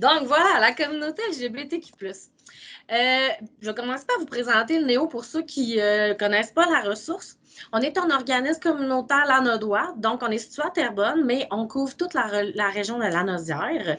Donc voilà, la communauté LGBTQ+. Je vais commencer par vous présenter le Néo pour ceux qui ne connaissent pas la ressource. On est un organisme communautaire lanaudois, donc on est situé à Terrebonne, mais on couvre toute la région de Lanaudière.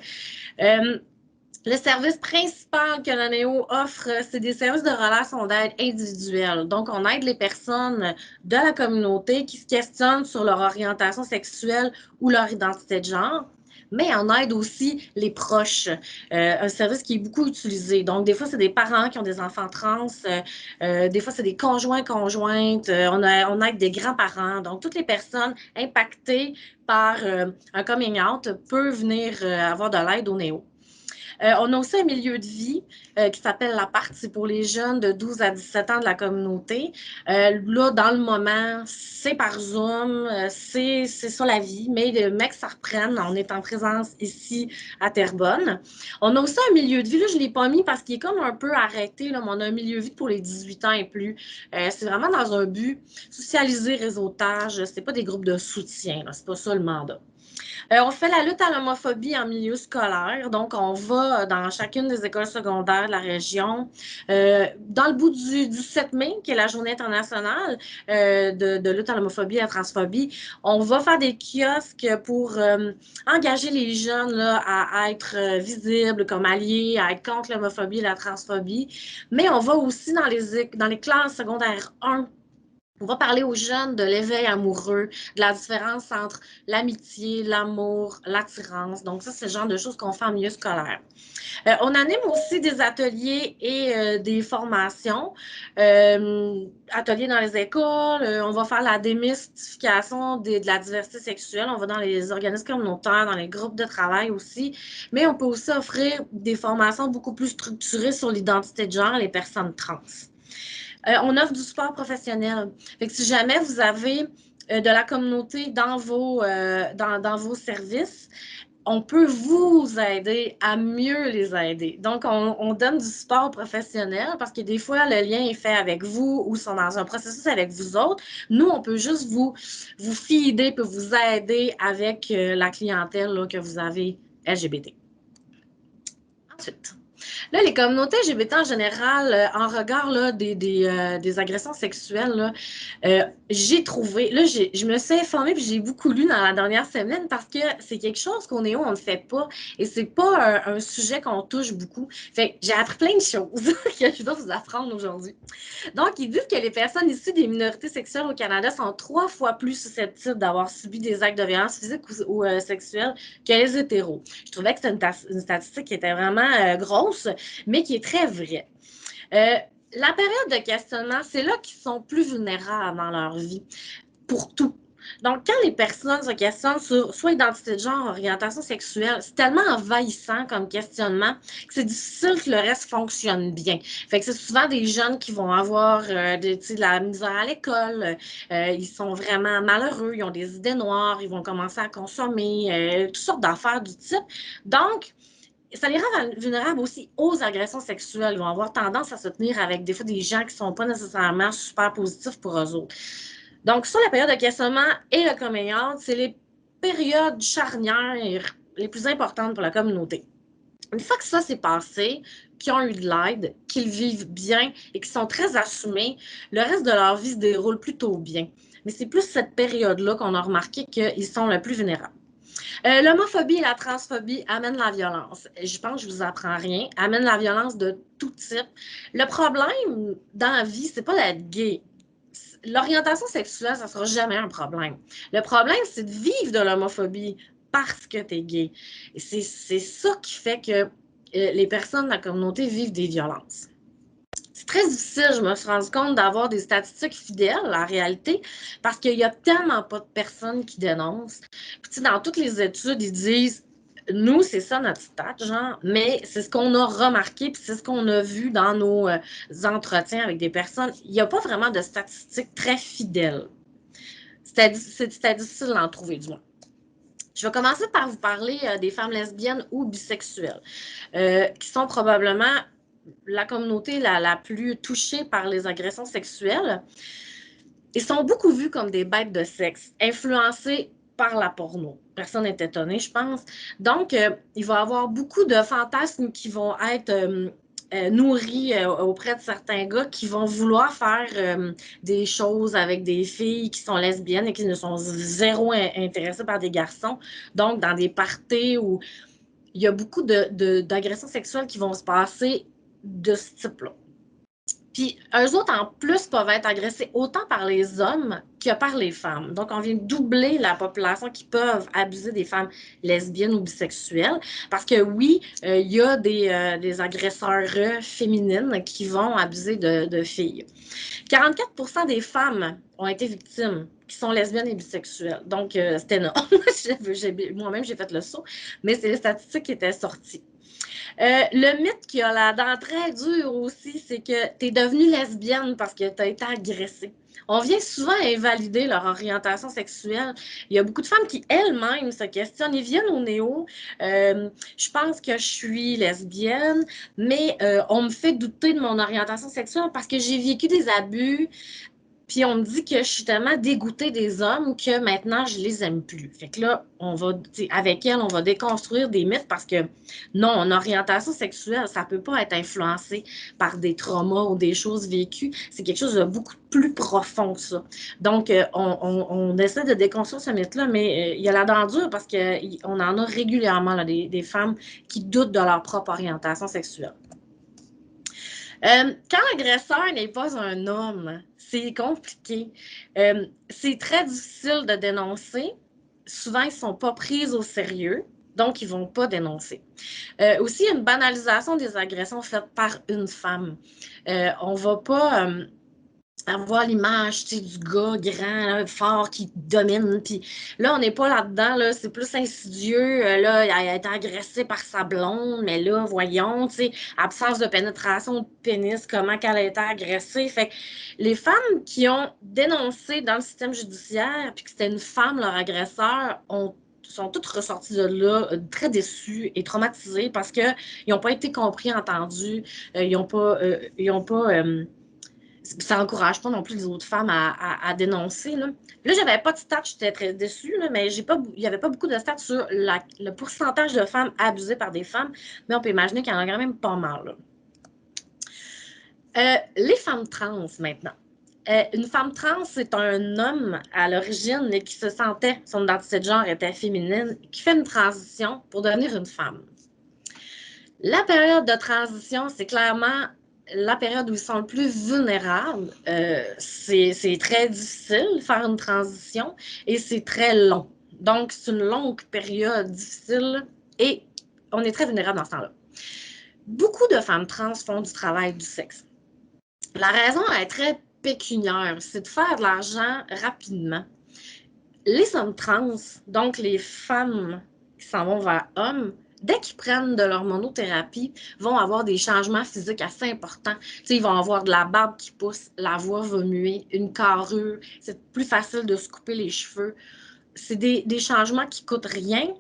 Le service principal que la Néo offre, c'est des services de relations d'aide individuelle. Donc, on aide les personnes de la communauté qui se questionnent sur leur orientation sexuelle ou leur identité de genre. Mais on aide aussi les proches, un service qui est beaucoup utilisé. Donc, des fois, c'est des parents qui ont des enfants trans, des fois, c'est des conjoints, conjointes, on aide des grands-parents. Donc, toutes les personnes impactées par un coming out peuvent venir avoir de l'aide au Néo. On a aussi un milieu de vie qui s'appelle la partie pour les jeunes de 12 à 17 ans de la communauté. Là, dans le moment, c'est par Zoom, c'est ça la vie, mais le mec, ça reprenne. On est en présence ici à Terrebonne. On a aussi un milieu de vie, là, je ne l'ai pas mis parce qu'il est comme un peu arrêté, là, mais on a un milieu de vie pour les 18 ans et plus. C'est vraiment dans un but socialiser, réseautage. C'est pas des groupes de soutien, c'est pas ça le mandat. On fait la lutte à l'homophobie en milieu scolaire. Donc, on va dans chacune des écoles secondaires de la région. Dans le bout du 7 mai, qui est la journée internationale de lutte à l'homophobie et à la transphobie, on va faire des kiosques pour engager les jeunes là, à être visibles comme alliés, à être contre l'homophobie et la transphobie. Mais on va aussi dans les classes secondaires 1. On va parler aux jeunes de l'éveil amoureux, de la différence entre l'amitié, l'amour, l'attirance. Donc, ça, c'est le genre de choses qu'on fait en milieu scolaire. On anime aussi des ateliers et des formations. Ateliers dans les écoles. On va faire la démystification de la diversité sexuelle. On va dans les organismes communautaires, dans les groupes de travail aussi. Mais on peut aussi offrir des formations beaucoup plus structurées sur l'identité de genre et les personnes trans. On offre du support professionnel. Fait que si jamais vous avez de la communauté dans vos services, on peut vous aider à mieux les aider. Donc, on donne du support professionnel parce que des fois, le lien est fait avec vous ou sont dans un processus avec vous autres. Nous, on peut juste vous feeder, peut vous aider avec la clientèle là, que vous avez LGBT. Ensuite, là, les communautés LGBT en général, en regard là, des agressions sexuelles, là, j'ai trouvé, là, je me suis informée puis j'ai beaucoup lu dans la dernière semaine parce que c'est quelque chose qu'on est où on ne fait pas et c'est pas un sujet qu'on touche beaucoup. Fait que j'ai appris plein de choses que je dois vous apprendre aujourd'hui. Donc, ils disent que les personnes issues des minorités sexuelles au Canada sont 3 fois plus susceptibles d'avoir subi des actes de violence physique ou sexuelle que les hétéros. Je trouvais que c'était une statistique qui était vraiment grosse, mais qui est très vraie. La période de questionnement, c'est là qu'ils sont plus vulnérables dans leur vie, pour tout. Donc, quand les personnes se questionnent sur soit identité de genre, orientation sexuelle, c'est tellement envahissant comme questionnement que c'est difficile que le reste fonctionne bien. Fait que c'est souvent des jeunes qui vont avoir de la misère à l'école, ils sont vraiment malheureux, ils ont des idées noires, ils vont commencer à consommer toutes sortes d'affaires du type. Donc, ça les rend vulnérables aussi aux agressions sexuelles. Ils vont avoir tendance à se tenir avec des fois des gens qui ne sont pas nécessairement super positifs pour eux autres. Donc, sur la période de questionnement et le coming out, c'est les périodes charnières les plus importantes pour la communauté. Une fois que ça s'est passé, qu'ils ont eu de l'aide, qu'ils vivent bien et qu'ils sont très assumés, le reste de leur vie se déroule plutôt bien. Mais c'est plus cette période-là qu'on a remarqué qu'ils sont le plus vulnérables. L'homophobie et la transphobie amènent la violence. Je pense que je vous apprends rien. Amènent la violence de tout type. Le problème dans la vie, c'est pas d'être gay. L'orientation sexuelle, ça sera jamais un problème. Le problème, c'est de vivre de l'homophobie parce que tu es gay. Et c'est ça qui fait que les personnes de la communauté vivent des violences. C'est très difficile, je me suis rendu compte, d'avoir des statistiques fidèles, en réalité, parce qu'il n'y a tellement pas de personnes qui dénoncent. Puis, dans toutes les études, ils disent, nous, c'est ça notre stat, genre, mais c'est ce qu'on a remarqué, puis c'est ce qu'on a vu dans nos entretiens avec des personnes. Il n'y a pas vraiment de statistiques très fidèles. C'était difficile d'en trouver, du moins. Je vais commencer par vous parler des femmes lesbiennes ou bisexuelles, qui sont probablement la communauté la plus touchée par les agressions sexuelles. Ils sont beaucoup vus comme des bêtes de sexe, influencés par la porno. personne n'est étonnée, je pense. Donc, il va y avoir beaucoup de fantasmes qui vont être nourris auprès de certains gars qui vont vouloir faire des choses avec des filles qui sont lesbiennes et qui ne sont zéro intéressées par des garçons. Donc, dans des parties où il y a beaucoup d'agressions sexuelles qui vont se passer de ce type-là. Puis, eux autres, en plus, peuvent être agressés autant par les hommes que par les femmes. Donc, on vient doubler la population qui peuvent abuser des femmes lesbiennes ou bisexuelles. Parce que oui, il y a des agresseurs féminines qui vont abuser de filles. 44% des femmes ont été victimes qui sont lesbiennes et bisexuelles. Donc, c'est énorme. Moi-même, j'ai fait le saut, mais c'est les statistiques qui étaient sorties. Le mythe qui a la dent très dure aussi, c'est que tu es devenue lesbienne parce que tu as été agressée. On vient souvent invalider leur orientation sexuelle. Il y a beaucoup de femmes qui elles-mêmes se questionnent. Ils viennent au néo. Je pense que je suis lesbienne, mais on me fait douter de mon orientation sexuelle parce que j'ai vécu des abus. Puis on me dit que je suis tellement dégoûtée des hommes que maintenant, je les aime plus. Fait que là, avec elle, on va déconstruire des mythes parce que non, en orientation sexuelle, ça peut pas être influencé par des traumas ou des choses vécues. C'est quelque chose de beaucoup plus profond que ça. Donc, on essaie de déconstruire ce mythe-là, mais il y a la dent dure parce qu'on en a régulièrement là, des femmes qui doutent de leur propre orientation sexuelle. Quand l'agresseur n'est pas un homme, c'est compliqué. C'est très difficile de dénoncer. Souvent, ils ne sont pas pris au sérieux, donc ils ne vont pas dénoncer. Aussi, il y a une banalisation des agressions faites par une femme. On ne va pas avoir l'image du gars grand, là, fort, qui domine. Puis là, on n'est pas là-dedans, là, c'est plus insidieux. Là, elle a été agressée par sa blonde, mais là, voyons, absence de pénétration de pénis, comment qu'elle a été agressée. Fait que les femmes qui ont dénoncé dans le système judiciaire, puis que c'était une femme, leur agresseur, sont toutes ressorties de là très déçues et traumatisées parce qu'ils n'ont pas été compris, entendus, ils n'ont pas ça n'encourage pas non plus les autres femmes à dénoncer. Là, j'avais pas de stats, j'étais très déçue, là, mais il n'y avait pas beaucoup de stats sur le pourcentage de femmes abusées par des femmes, mais on peut imaginer qu'il y en a quand même pas mal. Les femmes trans, maintenant. Une femme trans, c'est un homme à l'origine qui se sentait, son identité de genre était féminine, qui fait une transition pour devenir une femme. La période de transition, c'est clairement la période où ils sont le plus vulnérables. C'est très difficile de faire une transition et c'est très long. Donc, c'est une longue période difficile et on est très vulnérable dans ce temps-là. Beaucoup de femmes trans font du travail du sexe. La raison est très pécuniaire, c'est de faire de l'argent rapidement. Les hommes trans, donc les femmes qui s'en vont vers hommes, dès qu'ils prennent de l'hormonothérapie, vont avoir des changements physiques assez importants. Ils vont avoir de la barbe qui pousse, la voix va muer, une carrure, c'est plus facile de se couper les cheveux. C'est des changements qui ne coûtent rien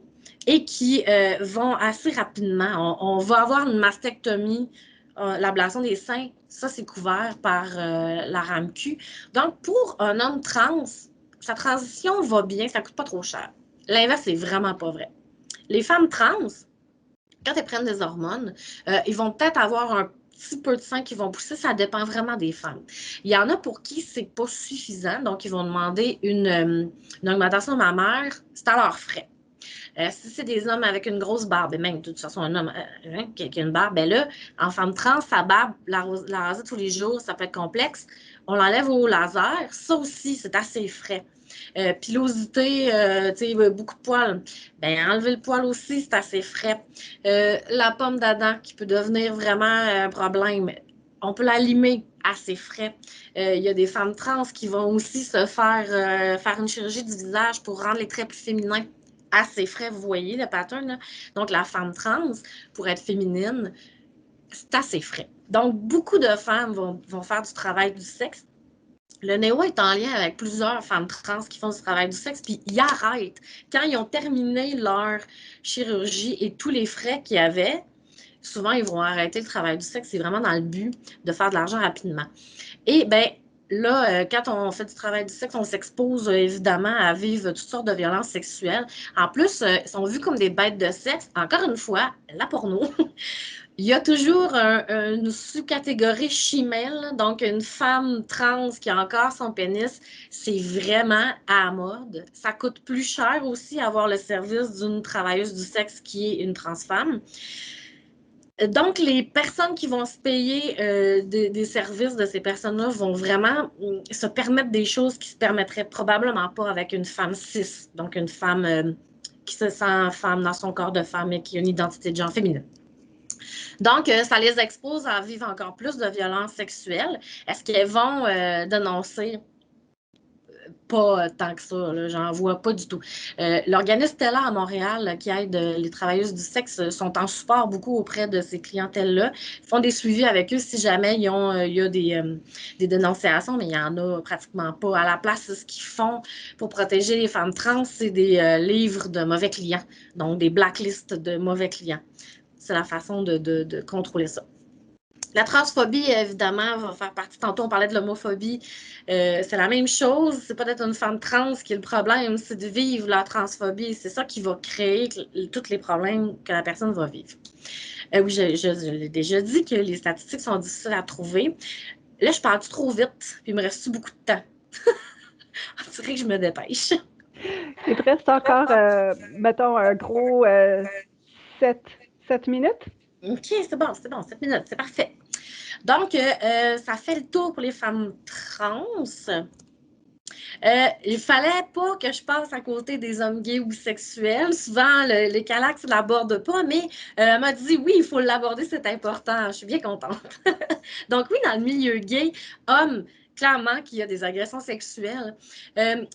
et qui vont assez rapidement. On va avoir une mastectomie, l'ablation des seins, ça c'est couvert par la RAMQ. Donc, pour un homme trans, sa transition va bien, ça ne coûte pas trop cher. L'inverse, c'est vraiment pas vrai. Les femmes trans, quand elles prennent des hormones, ils vont peut-être avoir un petit peu de sang qui vont pousser, ça dépend vraiment des femmes. Il y en a pour qui c'est pas suffisant, donc ils vont demander une augmentation mammaire, c'est à leurs frais. Si c'est des hommes avec une grosse barbe, et même de toute façon un homme qui a une barbe, ben là, en femme trans, sa barbe, la raser tous les jours, ça peut être complexe. On l'enlève au laser, ça aussi, c'est assez frais. Pilosité, beaucoup de poils. Ben, enlever le poil aussi, c'est assez frais. La pomme d'Adam qui peut devenir vraiment un problème. On peut la limer assez frais. Il y a des femmes trans qui vont aussi se faire une chirurgie du visage pour rendre les traits plus féminins. Assez frais, vous voyez le pattern, là? Donc, la femme trans, pour être féminine, c'est assez frais. Donc, beaucoup de femmes vont faire du travail du sexe. Le néo est en lien avec plusieurs femmes trans qui font du travail du sexe, puis ils arrêtent. Quand ils ont terminé leur chirurgie et tous les frais qu'il y avait, souvent, ils vont arrêter le travail du sexe. C'est vraiment dans le but de faire de l'argent rapidement. Et bien, là, quand on fait du travail du sexe, on s'expose évidemment à vivre toutes sortes de violences sexuelles. En plus, ils sont vus comme des bêtes de sexe. Encore une fois, la porno. Il y a toujours une sous-catégorie chimelle, donc une femme trans qui a encore son pénis, c'est vraiment à la mode. Ça coûte plus cher aussi avoir le service d'une travailleuse du sexe qui est une trans femme. Donc, les personnes qui vont se payer des services de ces personnes-là vont vraiment se permettre des choses qui se permettraient probablement pas avec une femme cis, donc une femme qui se sent femme dans son corps de femme et qui a une identité de genre féminine. Donc, ça les expose à vivre encore plus de violences sexuelles. Est-ce qu'elles vont dénoncer? Pas tant que ça, j'en vois pas du tout. L'organisme Stella à Montréal, qui aide les travailleuses du sexe, sont en support beaucoup auprès de ces clientèles-là. Ils font des suivis avec eux si jamais il y a des dénonciations, mais il n'y en a pratiquement pas. À la place, ce qu'ils font pour protéger les femmes trans, c'est des livres de mauvais clients, donc des blacklists de mauvais clients. C'est la façon de contrôler ça. La transphobie, évidemment, va faire partie. Tantôt, on parlait de l'homophobie. C'est la même chose. C'est pas d'être une femme trans qui est le problème, c'est de vivre la transphobie. C'est ça qui va créer tous les problèmes que la personne va vivre. Oui, je l'ai déjà dit que les statistiques sont difficiles à trouver. Là, je parle trop vite, puis il me reste beaucoup de temps. On dirait que je me dépêche. Il te reste encore, mettons, un gros 7 minutes? OK, c'est bon, 7 minutes, c'est parfait. Donc, ça fait le tour pour les femmes trans. Il fallait pas que je passe à côté des hommes gays ou bisexuels. Souvent, les calax ne l'abordent pas, mais elle m'a dit oui, il faut l'aborder, c'est important. Je suis bien contente. Donc oui, dans le milieu gay, hommes, clairement qu'il y a des agressions sexuelles.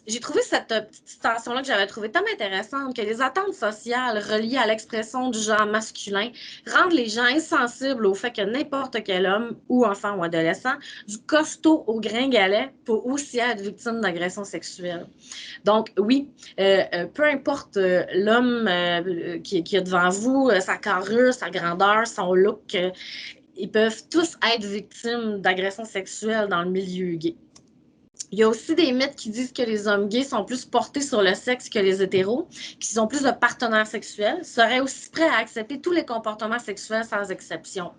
J'ai trouvé cette petite citation-là que j'avais trouvée tellement intéressante, que les attentes sociales reliées à l'expression du genre masculin rendent les gens insensibles au fait que n'importe quel homme ou enfant ou adolescent, du costaud au gringalet, peut aussi être victime d'agressions sexuelles. Donc oui, peu importe l'homme qui est devant vous, sa carrure, sa grandeur, son look, ils peuvent tous être victimes d'agressions sexuelles dans le milieu gay. Il y a aussi des mythes qui disent que les hommes gays sont plus portés sur le sexe que les hétéros, qu'ils ont plus de partenaires sexuels, seraient aussi prêts à accepter tous les comportements sexuels sans exception.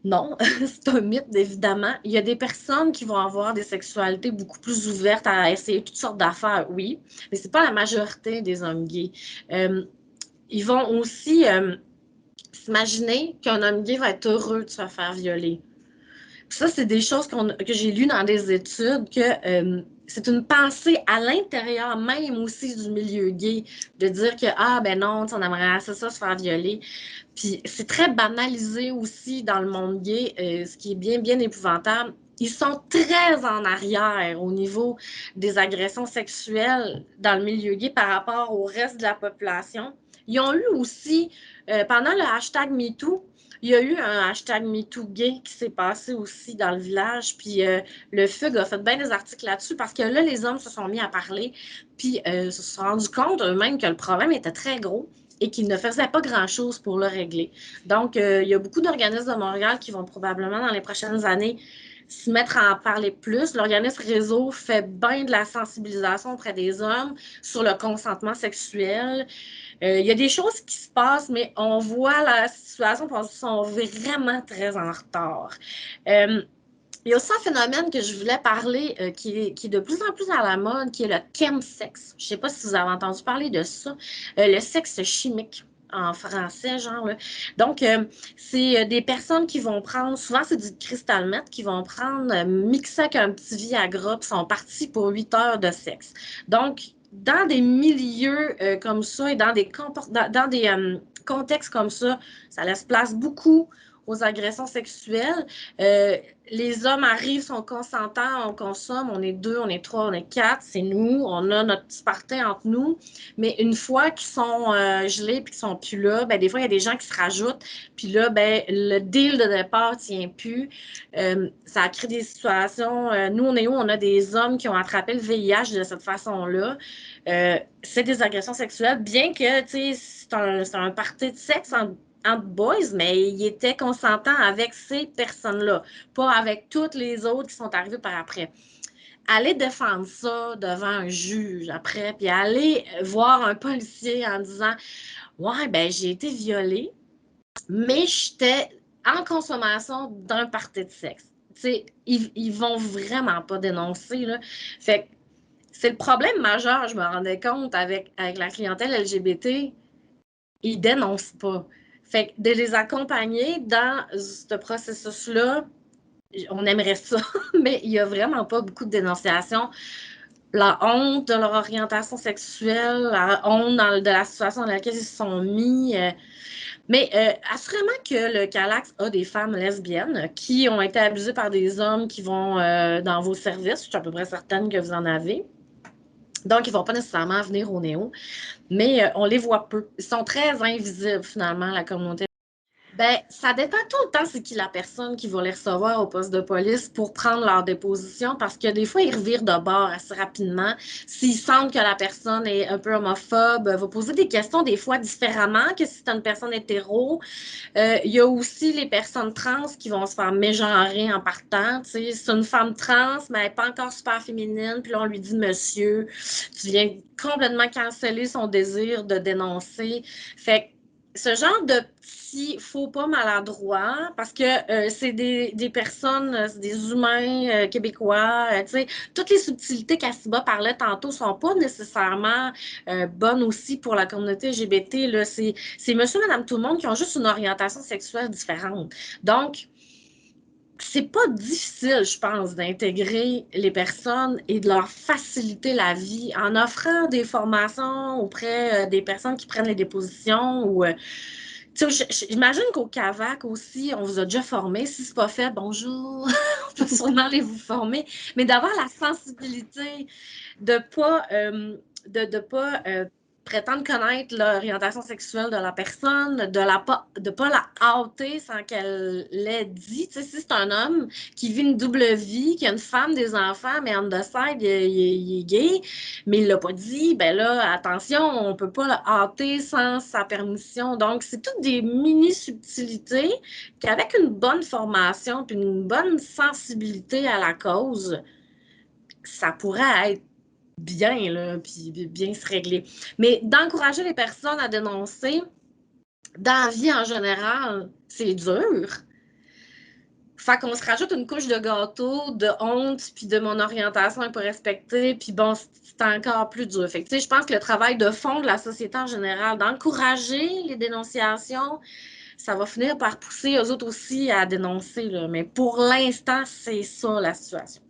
Non, c'est un mythe, évidemment. Il y a des personnes qui vont avoir des sexualités beaucoup plus ouvertes à essayer toutes sortes d'affaires, oui, mais ce n'est pas la majorité des hommes gays. Ils vont aussi s'imaginer qu'un homme gay va être heureux de se faire violer. Ça, c'est des choses que j'ai lues dans des études, que c'est une pensée à l'intérieur même aussi du milieu gay, de dire que, ah, ben non, on aimerait ça se faire violer. Puis c'est très banalisé aussi dans le monde gay, ce qui est bien, bien épouvantable. Ils sont très en arrière au niveau des agressions sexuelles dans le milieu gay par rapport au reste de la population. Ils ont eu aussi, pendant le hashtag MeToo, il y a eu un hashtag MeToo-gay qui s'est passé aussi dans le village, puis le FUG a fait bien des articles là-dessus parce que là, les hommes se sont mis à parler, puis se sont rendus compte eux-mêmes que le problème était très gros et qu'ils ne faisaient pas grand-chose pour le régler. Donc, il y a beaucoup d'organismes de Montréal qui vont probablement, dans les prochaines années, se mettre à en parler plus. L'organisme Réseau fait bien de la sensibilisation auprès des hommes sur le consentement sexuel. Il y a des choses qui se passent, mais on voit la situation parce qu'ils sont vraiment très en retard. Il y a aussi un phénomène que je voulais parler qui est de plus en plus à la mode, qui est le chemsex. Je ne sais pas si vous avez entendu parler de ça. Le sexe chimique en français, genre. Là. Donc, c'est des personnes qui vont prendre, souvent c'est du cristal meth, qui vont prendre, mixer avec un petit Viagra, puis sont partis pour 8 heures de sexe. Donc, dans des milieux comme ça et dans des contextes comme ça laisse place beaucoup aux agressions sexuelles. Les hommes arrivent, sont consentants, on consomme, on est 2, on est 3, on est 4, c'est nous, on a notre petit party entre nous, mais une fois qu'ils sont gelés et qu'ils sont plus là, ben, des fois, il y a des gens qui se rajoutent, puis là, ben, le deal de départ ne tient plus. Ça crée des situations. Nous, on est où? On a des hommes qui ont attrapé le VIH de cette façon-là. C'est des agressions sexuelles, bien que, tu sais, c'est un party de sexe entre boys, mais il était consentant avec ces personnes-là, pas avec toutes les autres qui sont arrivées par après. Aller défendre ça devant un juge après, puis aller voir un policier en disant ouais, ben j'ai été violée, mais j'étais en consommation d'un party de sexe. T'sais, ils vont vraiment pas dénoncer, là. Fait que c'est le problème majeur, je me rendais compte avec la clientèle LGBT, ils dénoncent pas. Fait que de les accompagner dans ce processus-là, on aimerait ça, mais il y a vraiment pas beaucoup de dénonciation. La honte de leur orientation sexuelle, la honte de la situation dans laquelle ils se sont mis. Mais assurément que le Calax a des femmes lesbiennes qui ont été abusées par des hommes qui vont dans vos services. Je suis à peu près certaine que vous en avez. Donc, ils ne vont pas nécessairement venir au néo, mais on les voit peu. Ils sont très invisibles, finalement, la communauté. Ben, ça dépend tout le temps c'est qui la personne qui va les recevoir au poste de police pour prendre leur déposition parce que des fois, ils revirent de bord assez rapidement. S'ils sentent que la personne est un peu homophobe, va poser des questions des fois différemment que si c'est une personne hétéro. Il y a aussi les personnes trans qui vont se faire mégenrer en partant. C'est une femme trans, mais elle n'est pas encore super féminine. Puis là, on lui dit monsieur. Tu viens complètement canceller son désir de dénoncer. Fait que ce genre de petits faux pas maladroits, parce que c'est des personnes, c'est des humains québécois, toutes les subtilités qu'Assiba parlait tantôt sont pas nécessairement bonnes aussi pour la communauté LGBT. Là. C'est monsieur, madame, tout le monde qui ont juste une orientation sexuelle différente. Donc, c'est pas difficile, je pense, d'intégrer les personnes et de leur faciliter la vie en offrant des formations auprès des personnes qui prennent les dépositions ou j'imagine qu'au CAVAC aussi, on vous a déjà formé. Si c'est pas fait, bonjour, on peut sûrement aller vous former, mais d'avoir la sensibilité de pas prétendre connaître l'orientation sexuelle de la personne, de pas la hâter sans qu'elle l'ait dit. Tu sais, si c'est un homme qui vit une double vie, qui a une femme, des enfants, mais on the side, il est gay, mais il l'a pas dit, ben là, attention, on peut pas le hâter sans sa permission. Donc, c'est toutes des mini-subtilités qu'avec une bonne formation puis une bonne sensibilité à la cause, ça pourrait être bien, là, puis bien se régler. Mais d'encourager les personnes à dénoncer, dans la vie en général, c'est dur. Fait qu'on se rajoute une couche de gâteau, de honte, puis de mon orientation n'est pas respectée, puis bon, c'est encore plus dur. Fait que, je pense que le travail de fond de la société en général, d'encourager les dénonciations, ça va finir par pousser eux autres aussi à dénoncer. Là. Mais pour l'instant, c'est ça la situation.